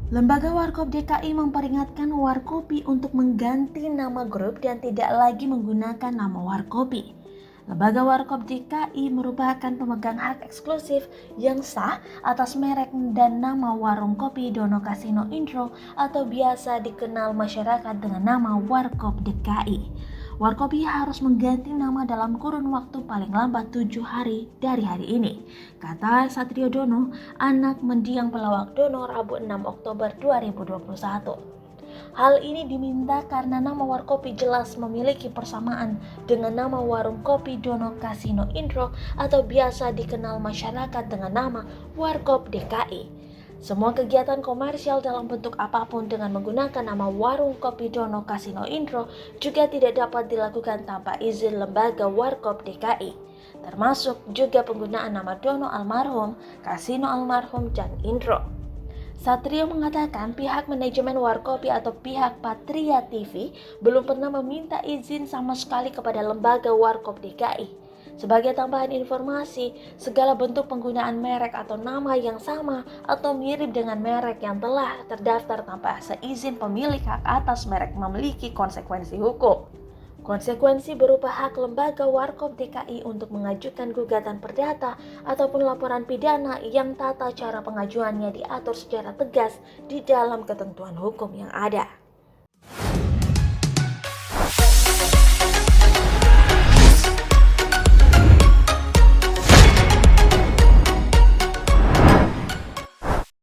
Lembaga Warkop DKI memperingatkan Warkopi untuk mengganti nama grup dan tidak lagi menggunakan nama Warkopi. Lembaga Warkop DKI merupakan pemegang hak eksklusif yang sah atas merek dan nama Warung Kopi Dono Kasino Intro atau biasa dikenal masyarakat dengan nama Warkop DKI. Warkopi harus mengganti nama dalam kurun waktu paling lambat 7 hari dari hari ini, kata Satrio Dono, anak mendiang pelawak Dono, Rabu 6 Oktober 2021. Hal ini diminta karena nama Warkopi jelas memiliki persamaan dengan nama Warung Kopi Dono Kasino Intro atau biasa dikenal masyarakat dengan nama Warkop DKI. Semua kegiatan komersial dalam bentuk apapun dengan menggunakan nama Warung Kopi Dono Kasino Intro juga tidak dapat dilakukan tanpa izin Lembaga Warkop DKI, termasuk juga penggunaan nama Dono Almarhum, Kasino Almarhum, dan Intro. Satrio mengatakan pihak manajemen Warkopi atau pihak Patria TV belum pernah meminta izin sama sekali kepada Lembaga Warkop DKI. Sebagai tambahan informasi, segala bentuk penggunaan merek atau nama yang sama atau mirip dengan merek yang telah terdaftar tanpa seizin pemilik hak atas merek memiliki konsekuensi hukum. Konsekuensi berupa hak Lembaga Warkop DKI untuk mengajukan gugatan perdata ataupun laporan pidana yang tata cara pengajuannya diatur secara tegas di dalam ketentuan hukum yang ada.